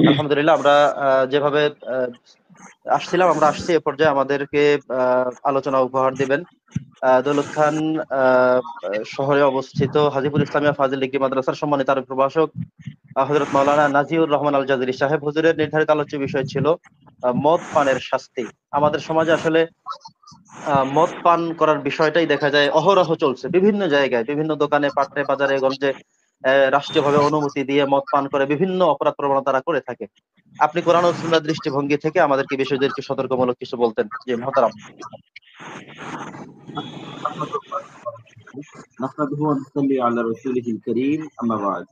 আলহামদুলিল্লাহ, আমরা যেভাবে আহ, আসছিলাম আমরা আসছি এ পর্যায়ে। আমাদেরকে আলোচনা উপহার দিবেন দৌলত খান আহ, শহরে অবস্থিত হাজীপুর ইসলামিয়া ফাজিল ডিগ্রি মাদ্রাসার সম্মানিত আরবি প্রভাষক হযরত মাওলানা নাজিউর রহমান আল জাজিরি সাহেব হুজুরের নির্ধারিত আলোচ্য বিষয় ছিল মদ পানের শাস্তি। আমাদের সমাজে আসলে মদ পান করার বিষয়টাই দেখা যায় অহরহ চলছে বিভিন্ন জায়গায়, বিভিন্ন দোকানে, পাট্রে, বাজারে, গঞ্জে রাষ্ট্রীয়ভাবে অনুমতি দিয়ে মদ পান করে বিভিন্ন অপরাধ প্রবণতা তারা করে থাকে। আপনি কোরআন ও সুন্নাহর দৃষ্টিভঙ্গি থেকে আমাদেরকে বিষয়দেরকে সতর্কমূলক কিছু বলতেন, জি মহতারাম। نحمده ونصلي على رسوله الكريم أما بعد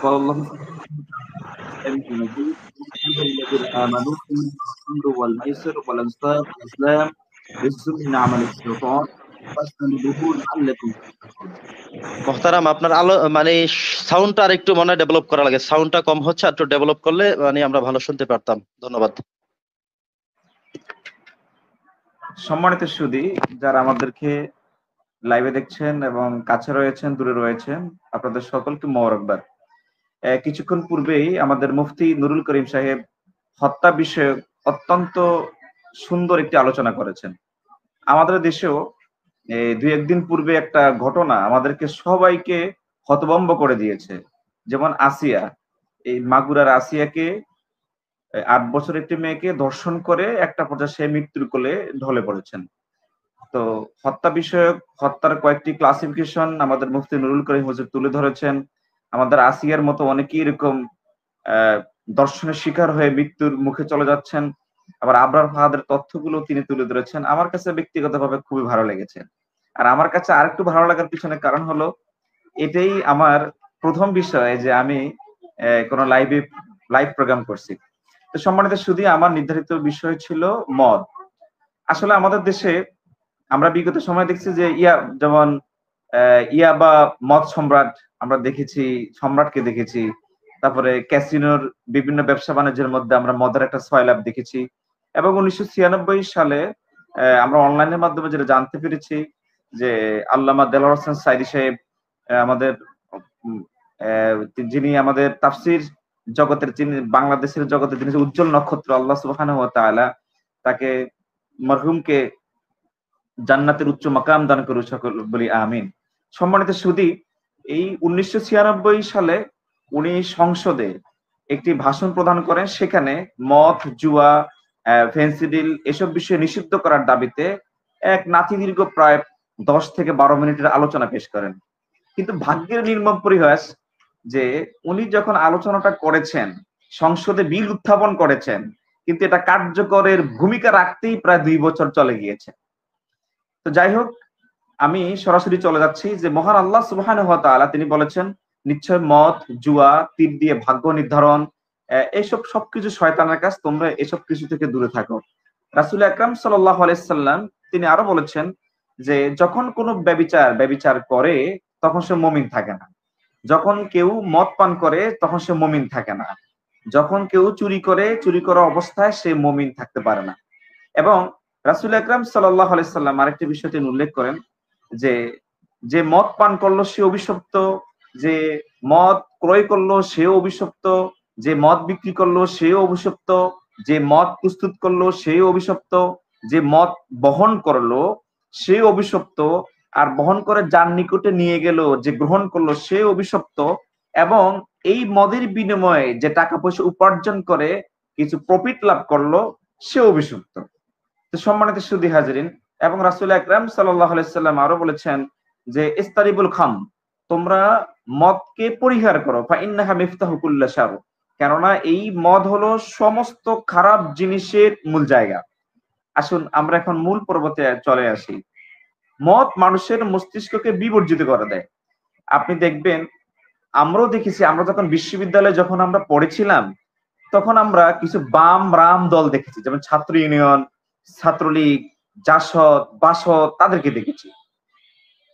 قال الله سبحانه المجيد الذين آمنوا إنما الخمر والميسر والأنصاب والأزلام رجس من عمل الشيطان فاجتنبوه لعلكم تفلحون। মহতারাম, আপনার আলো মানে সাউন্ডটা আর একটু মনে ডেভেলপ করা লাগে, সাউন্ডটা কম হচ্ছে, আর একটু ডেভেলপ করলে মানে আমরা ভালো শুনতে পারতাম। ধন্যবাদ। সম্মানিত সুধী, যারা আমাদেরকে লাইভে দেখছেন এবং কাছে রয়েছেন, দূরে রয়েছেন, আপনাদের সকলকে মোবারকবাদ। কিছুক্ষণ পূর্বেই আমাদের মুফতি নুরুল করিম সাহেব হত্যা বিষয়ক অত্যন্ত সুন্দর একটি আলোচনা করেছেন। আমাদের দেশেও এই দুই একদিন পূর্বে একটা ঘটনা আমাদেরকে সবাইকে হতভম্ব করে দিয়েছে। যেমন আসিয়া, এই মাগুরার আসিয়াকে ৮ বছরের একটি মেয়েকে ধর্ষণ করে একটা পর্যায়ে সে মৃত্যুর কোলে ঢলে পড়েছেন। তো হত্যা বিষয়ক হত্যার কয়েকটি ক্লাসিফিকেশন আমাদের মুফতি নুরুল করিম হুজুর তুলে ধরেছেন। আমাদের আসিয়ার মতো অনেকেই এরকম দর্শনের শিকার হয়ে মৃত্যুর মুখে চলে যাচ্ছেন। আবার আবরার ফাহাদের তথ্যগুলো তিনি তুলে ধরেছেন। আমার কাছে ব্যক্তিগতভাবে খুবই ভালো লেগেছে। আর আমার কাছে আরেকটু ভালো লাগার পিছনে কারণ হলো এটাই আমার প্রথম বিষয় যে আমি কোনো লাইভ প্রোগ্রাম করছি। তো সম্মানিত সুধী, আমার নির্ধারিত বিষয় ছিল মদ। আসলে আমাদের দেশে আমরা বিগত সময় দেখছি যে যেমন ইয়া বা মদ সম্রাট আমরা দেখেছি, সম্রাটকে দেখেছি। তারপরে ক্যাসিনোর বিভিন্ন ব্যবসা বাণিজ্যের মধ্যে আমরা মদের একটা সয়লাভ দেখেছি। এবং ১৯৯৬ সালে আমরা অনলাইনের মাধ্যমে যেটা জানতে পেরেছি যে আল্লামা দেলোয়ার হোসেন সাইদী সাহেব আমাদের উম, যিনি আমাদের তাফসির জগতের, যিনি বাংলাদেশের জগতে যিনি উজ্জ্বল নক্ষত্র, আল্লাহ সুবহানাহু ওয়া তাআলা তাকে, মরহুমকে জান্নাতের উচ্চ মাকাম দান করুন সকল বলি আমিন। সম্মানিত সুধী, এই ১৯৯৬ সালে উনি সংসদে একটি ভাষণ প্রদান করেন। সেখানে মদ, জুয়া, ফেন্সিডিল এসব বিষয়ে নিষিদ্ধ করার দাবিতে এক নাতিদীর্ঘ প্রায় ১০ থেকে ১২ মিনিটের আলোচনা পেশ করেন। কিন্তু ভাগ্যের নির্মম পরিহাস যে উনি যখন আলোচনাটা করেছেন, সংসদে বিল উত্থাপন করেছেন, কিন্তু এটা কার্যকরের ভূমিকা রাখতেই প্রায় ২ বছর চলে গিয়েছে। তো যাই হোক, আমি সরাসরি চলে যাচ্ছি যে মহান আল্লাহ সুবহানাহু ওয়া তাআলা তিনি বলেছেন, নিশ্চয় মদ, জুয়া, তীর দিয়ে ভাগ্য নির্ধারণ, এইসব সবকিছু শয়তানের কাজ, তোমরা এসব কিছু থেকে দূরে থাকো। রাসূল আকরাম সাল্লাল্লাহু আলাইহি সাল্লাম তিনি আরো বলেছেন যে যখন কোনো ব্যভিচার করে তখন সে মুমিন থাকে না। যখন কেউ মদ পান করে তখন সে মুমিন থাকে না। যখন কেউ চুরি করে, চুরি করা অবস্থায় সে মুমিন থাকতে পারে না। এবং রাসূল আকরাম সাল্লাল্লাহু আলাইহি সাল্লাম আরেকটি বিষয় তিনি উল্লেখ করেন যে যে মদ পান করলো সে অভিশপ্ত, যে মদ ক্রয় করলো সেও অভিশপ্ত, যে মদ বিক্রি করলো সেও অভিশপ্ত, যে মদ প্রস্তুত করলো সেও অভিশপ্ত, যে মদ বহন করলো সেও অভিশপ্ত, আর বহন করে যার নিকটে নিয়ে গেল, যে গ্রহণ করলো সে অভিশপ্ত। এবং এই মদের বিনিময়ে যে টাকা পয়সা উপার্জন করে কিছু প্রফিট লাভ করলো সে অভিশপ্ত। তো সম্মানিত সুধী হাজিরিন, এবং রাসূল আকরাম সাল্লাল্লাহু আলাইহি সাল্লাম আরো বলেছেন যে ইস্তারিবুল খাম, তোমরা মদকে পরিহার করো, ফা ইন্নাহা মিফতাহু কুল্লি শার, কেননা এই মদ হলো সমস্ত খারাপ জিনিসের মূল জায়গা। আসুন আমরা এখন মূল পর্বতে চলে আসি। মদ মানুষের মস্তিষ্ককে বিবর্জিত করে দেয়। আপনি দেখবেন, আমরাও দেখেছি, আমরা যখন বিশ্ববিদ্যালয়ে যখন আমরা পড়েছিলাম তখন আমরা কিছু বাম রাম দল দেখেছি, যেমন ছাত্র ইউনিয়ন, ছাত্রলীগ, জাসদ, বাসদ তাদেরকে দেখেছি।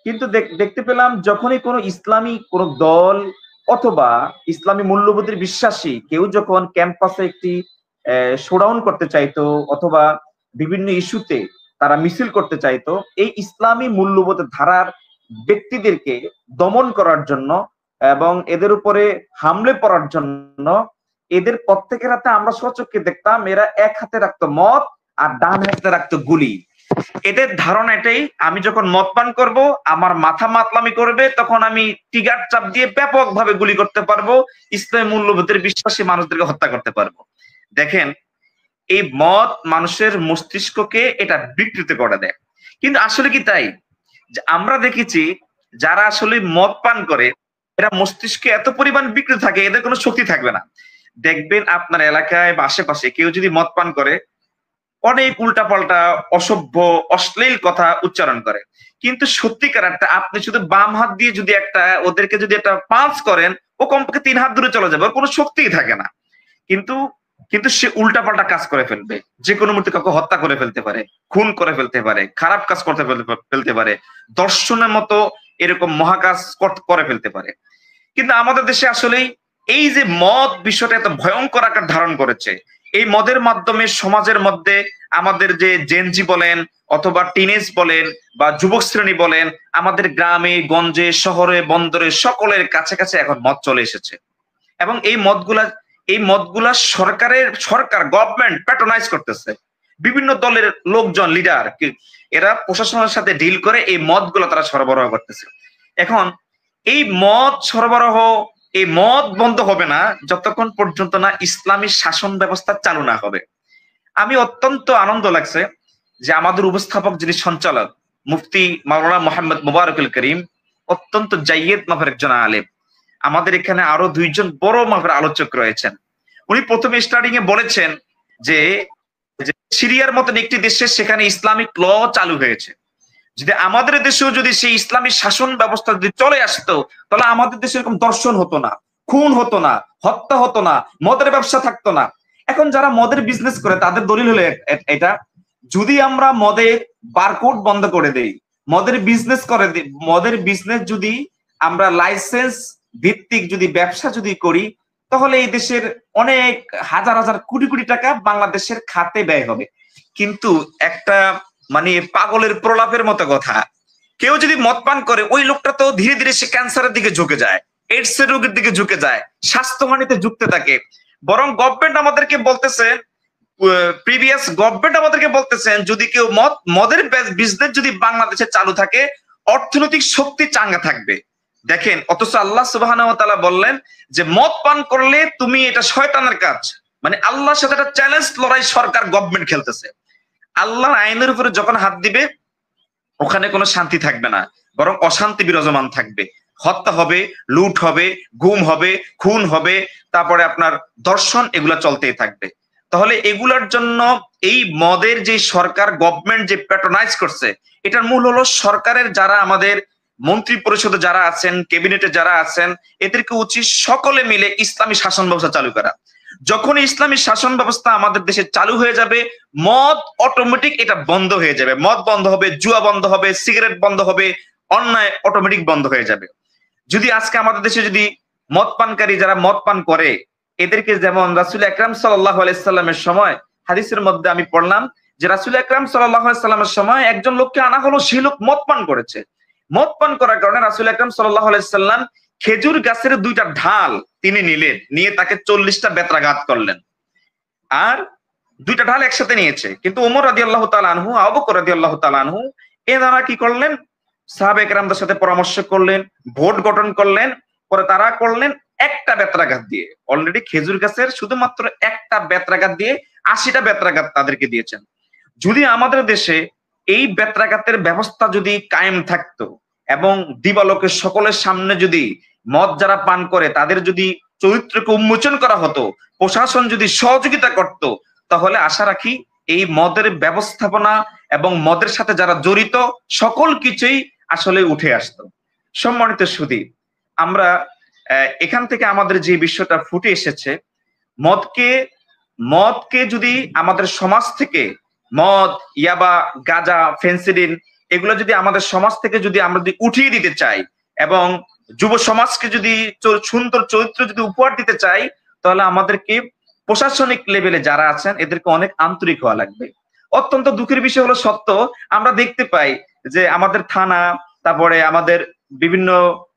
কিন্তু দেখতে পেলাম যখনই কোনো ইসলামী কোন দল অথবা ইসলামী মূল্যবোধের বিশ্বাসী কেউ যখন ক্যাম্পাসে একটি শোডাউন করতে চাইতো অথবা বিভিন্ন ইস্যুতে তারা মিছিল করতে চাইতো, এই ইসলামী মূল্যবোধের ধারার ব্যক্তিদেরকে দমন করার জন্য এবং এদের উপরে হামলে পড়ার জন্য এদের প্রত্যেকের হাতে আমরা স্বচক্ষে দেখতাম এরা এক হাতে রাখতো মদ আর ডান হাতে রাখতো গুলি। এদের ধারণা এটাই, আমি যখন মদ পান করব আমার মাথা মাতলামি করবে, তখন আমি টিগার চাপ দিয়ে ব্যাপকভাবে গুলি করতে পারবো, ইসলামী মূল্যবোধের বিশ্বাসী মানুষদেরকে হত্যা করতে পারবো। দেখেন, এই মদ মানুষের মস্তিষ্ককে এটা বিকৃত করে দেয়। কিন্তু আসলে কি তাই? যে আমরা দেখেছি যারা আসলে মদ পান করে এরা মস্তিষ্কে এত পরিমাণ বিকৃত থাকে, এদের কোনো শক্তি থাকবে না। দেখবেন আপনার এলাকায় বা আশেপাশে কেউ যদি মদ পান করে অনেক উল্টাপাল্টা অসভ্য অশ্লীল কথা উচ্চারণ করে, কিন্তু সত্যিকার একটা আপনি শুধু বাম হাত দিয়ে যদি একটা ওদেরকে যদি একটা পাঁচ করেন, ও কমপক্ষে 3 হাত দূরে চলে যাবে, ওর কোনো শক্তিই থাকে না। কিন্তু কিন্তু সে উল্টাপাল্টা কাজ করে ফেলবে, যে কোনো মুহূর্তে কাউকে হত্যা করে ফেলতে পারে, খুন করে ফেলতে পারে, খারাপ কাজ করতে ফেলতে পারে, দর্শনের মতো এরকম মহাকাজ করে ফেলতে পারে। কিন্তু আমাদের দেশে আসলেই এই যে মদ বিষয়টা এত ভয়ঙ্কর আকার ধারণ করেছে, এই মদের মাধ্যমে সমাজের মধ্যে আমাদের যে জেনজি বলেন অথবা টিনেজ বলেন বা যুবক শ্রেণী বলেন, আমাদের গ্রামে গঞ্জে শহরে বন্দরে সকলের কাছে কাছে এখন মদ চলে এসেছে। এবং এই মদগুলা সরকার গভর্নমেন্ট প্যাট্রোনাইজ করতেছে। বিভিন্ন দলের লোকজন লিডার এরা প্রশাসনের সাথে ডিল করে এই মদগুলো তারা সরবরাহ করতেছে। এখন এই মদ সরবরাহ, এই মদ বন্ধ হবে না যতক্ষণ পর্যন্ত না ইসলামী শাসন ব্যবস্থা চালু না হবে। আমি অত্যন্ত আনন্দ লাগছে যে আমাদের উপস্থাপক যিনি সঞ্চালক মুফতি মাওলানা মোহাম্মদ মুবারকুল করিম অত্যন্ত জাইয়েদ মাফের একজন আলেম। আমাদের এখানে আরো 2 জন বড় মাপের আলোচক রয়েছেন। উনি প্রথমে স্টার্টিং এ বলেছেন যে সিরিয়ার মতন একটি দেশে সেখানে ইসলামিক ল চালু হয়েছে, যদি আমাদের দেশেও যদি সেই ইসলামী শাসন ব্যবস্থা যদি চলে আসতো তাহলে আমাদের দেশে এরকম দর্শন হতো না, খুন হতো না, হত্যা হতো না, মদের ব্যবসা থাকতো না। এখন যারা মদের বিজনেস করে তাদের দলিল হলো এটা, যদি আমরা মদের বারকোড বন্ধ করে দেই, মদের বিজনেস করে দিই, মদের বিজনেস যদি আমরা লাইসেন্স ভিত্তিক যদি ব্যবসা যদি করি, তাহলে এই দেশের অনেক হাজার হাজার কোটি কোটি টাকা বাংলাদেশের খাতে ব্যয় হবে। কিন্তু একটা মানে পাগলের প্রলাপের মতো কথা, কেউ যদি মদ পান করে ওই লোকটা তো ধীরে ধীরে সে ক্যান্সারের দিকে ঝুঁকে যায়, এইডস এর রোগের দিকে ঝুঁকে যায়, স্বাস্থ্যহানিতে ঝুঁকতে থাকে। বরং গভর্নমেন্ট আমাদেরকে বলতেছে, প্রিভিয়াস গভর্নমেন্ট আমাদেরকে বলতেছেন যদি কেউ মদের বিজনেস যদি বাংলাদেশে চালু থাকে অর্থনৈতিক শক্তি চাঙ্গা থাকবে। দেখেন, অথচ আল্লাহ সুবহানাহু ওয়া তাআলা বললেন যে মদ পান করলে তুমি এটা শয়তানের কাজ। মানে আল্লাহর সাথে একটা চ্যালেঞ্জ লড়াই সরকার গভর্নমেন্ট খেলতেছে। আল্লাহর আইনের উপরে যখন হাত দিবে ওখানে কোনো শান্তি থাকবে না, বরং অশান্তি বিরাজমান থাকবে, হত্যা হবে, লুট হবে, গুম হবে, খুন হবে, তারপরে আপনার দর্শন, এগুলা চলতেই থাকবে। তাহলে এগুলার জন্য এই মদের যে সরকার গভর্নমেন্ট যে প্যাট্রোনাইজ করছে, এটার মূল হলো সরকারের যারা আমাদের মন্ত্রী পরিষদে যারা আছেন, ক্যাবিনেটে যারা আছেন, এদেরকে উচিত সকলে মিলে ইসলামী শাসন ব্যবস্থা চালু করা। যখন ইসলামী শাসন ব্যবস্থা আমাদের দেশে চালু হয়ে যাবে, মদ অটোমেটিক এটা বন্ধ হয়ে যাবে, মদ বন্ধ হবে, জুয়া বন্ধ হবে, সিগারেট বন্ধ হবে, অন্যায় অটোমেটিক বন্ধ হয়ে যাবে। যদি আজকে আমাদের দেশে যদি মদ পানকারী যারা মদ পান করে এদেরকে যেমন রাসূল আকরাম সাল্লাল্লাহু আলাইহি সাল্লামের সময় হাদিসের মধ্যে আমি পড়লাম যে রাসূল আকরাম সাল্লাল্লাহু আলাইহি সাল্লামের সময় একজন লোককে আনা হলো, সেই লোক মদ পান করেছে। মদ পান করার কারণে রাসূল আকরাম সাল্লাল্লাহু আলাইহি সাল্লাম খেজুর গাছের 2টা ঢাল তিনি নিলেন, নিয়ে তাকে 40টা বেত্রাঘাত করলেন। আর 2টা ঢাল একসাথে নিয়েছে, কিন্তু ওমর রাদিয়াল্লাহু তাআলা আনহু, আবু বকর রাদিয়াল্লাহু তাআলা আনহু এনারা কি করলেন, সাহাবায়ে কেরামদের সাথে পরামর্শ করলেন, ভোট গঠন করলেন, পরে তারা করলেন একটা বেত্রাঘাত দিয়ে। অলরেডি খেজুর গাছের শুধুমাত্র একটা বেত্রাঘাত দিয়ে 80টা বেত্রাঘাত তাদেরকে দিয়েছেন। যদি আমাদের দেশে এই বেত্রাঘাতের ব্যবস্থা যদি কায়েম থাকতো এবং দিবালোকের সকলের সামনে যদি মদ যারা পান করে তাদের যদি চরিত্রকে উন্মোচন করা হতো, প্রশাসন যদি সহযোগিতা করত, তাহলে আশা রাখি এই মদের ব্যবস্থাপনা এবং মদের সাথে যারা জড়িত সকল কিছুই আসলে উঠে আসতো। সম্মানিত সুধী, আমরা এখান থেকে আমাদের যে বিষয়টা ফুটে এসেছে, মদকে যদি আমাদের সমাজ থেকে মদ, ইয়াবা, গাঁজা, ফেন্সিডিল এগুলো যদি আমাদের সমাজ থেকে যদি আমরা যদি উঠিয়ে দিতে চাই এবং যুব সমাজকে যদি সুন্দর চরিত্র যদি উপহার দিতে চাই, তাহলে আমাদেরকে প্রশাসনিক লেভেলে যারা আছেন এদেরকে অনেক আন্তরিক হওয়া লাগবে। অত্যন্ত দুঃখের বিষয় হলো সত্য, আমরা দেখতে পাই যে আমাদের থানা, তারপরে আমাদের বিভিন্ন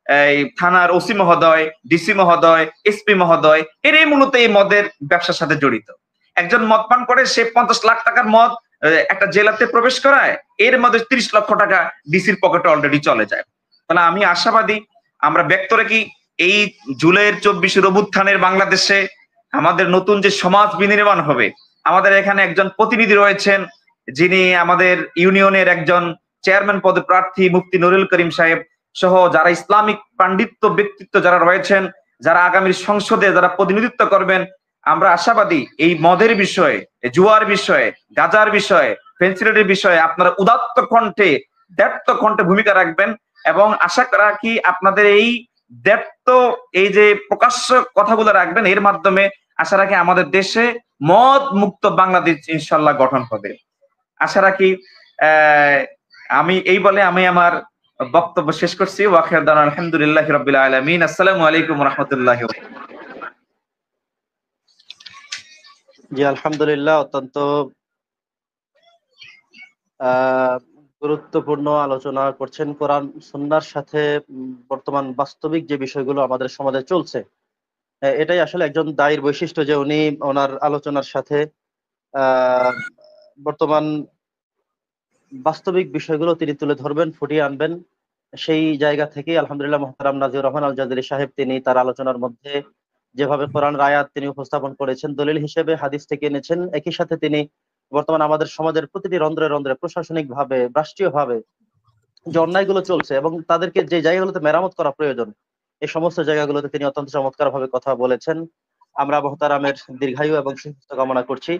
এই থানার ওসি মহোদয়, ডিসি মহোদয়, এসপি মহোদয়, এরাই মূলত এই মদের ব্যবসার সাথে জড়িত। একজন মদ পান করে সে 50 লাখ টাকার মদ একটা জেলাতে প্রবেশ করায়, এর মধ্যে 30 লক্ষ টাকা ডিসির পকেটে অলরেডি চলে যায়। তাহলে আমি আশাবাদী, আমরা ব্যক্ত রাখি এই জুলাইয়ের 24 অভ্যুত্থানের বাংলাদেশে আমাদের নতুন যে সমাজ বিনির্মাণ হবে, আমাদের এখানে একজন প্রতিনিধি রয়েছেন যিনি আমাদের ইউনিয়নের একজন চেয়ারম্যান পদে প্রার্থী মুফতি নুরুল করিম সাহেব সহ যারা ইসলামিক পাণ্ডিত্য ব্যক্তিত্ব যারা রয়েছেন, যারা আগামী সংসদে যারা প্রতিনিধিত্ব করবেন, আমরা আশাবাদী এই মদের বিষয়ে, জুয়ার বিষয়ে, গাজার বিষয়ে, ফেন্সিলেটের বিষয়ে আপনারা উদাত্ত কণ্ঠে, দ্ব্যর্থ কণ্ঠে ভূমিকা রাখবেন এবং আশা রাখি আপনাদের এই দ্ব্যর্থ এই যে প্রকাশ্য কথাগুলো রাখবেন, এর মাধ্যমে আশা রাখি আমাদের দেশে মদ মুক্ত বাংলাদেশ ইনশাল্লাহ গঠন হবে। আশা রাখি আমি এই বলে আমি আমার বক্তব্য শেষ করছি। ওয়াখির দাওয়ানা আলহামদুলিল্লাহি রাব্বিল আলামিন। আসসালামু আলাইকুম ওয়া রাহমাতুল্লাহি ওয়া বারাকাতুহু। জি আলহামদুলিল্লাহ, অত্যন্ত গুরুত্বপূর্ণ আলোচনা করছেন কোরআন সুন্নাহর সাথে বর্তমান বাস্তবিক যে বিষয়গুলো আমাদের সমাজে চলছে। এটাই আসলে একজন দায়ীর বৈশিষ্ট্য যে উনি ওনার আলোচনার সাথে বর্তমান বাস্তবিক বিষয়গুলো তিনি তুলে ধরবেন, ফুটিয়ে আনবেন। সেই জায়গা থেকে আলহামদুলিল্লাহ মুহতারাম নাজির রহমান আল জাজিরি সাহেব তিনি তার আলোচনার মধ্যে যেভাবে কোরআনের আয়াত তিনি উপস্থাপন করেছেন, দলিল হিসেবে হাদিস থেকে এনেছেন, একই সাথে তিনি বর্তমান আমাদের সমাজের প্রতিটি রন্ধ্রে রন্ধ্রে প্রশাসনিক ভাবে, রাষ্ট্রীয় ভাবে যে অন্যায়গুলো চলছে এবং তাদেরকে যে জায়গাগুলোতে মেরামত করা প্রয়োজন, এই সমস্ত জায়গাগুলোতে তিনি অত্যন্ত চমৎকার ভাবে কথা বলেছেন। আমরা মুহতারামের দীর্ঘায়ু এবং সুস্থ কামনা করছি।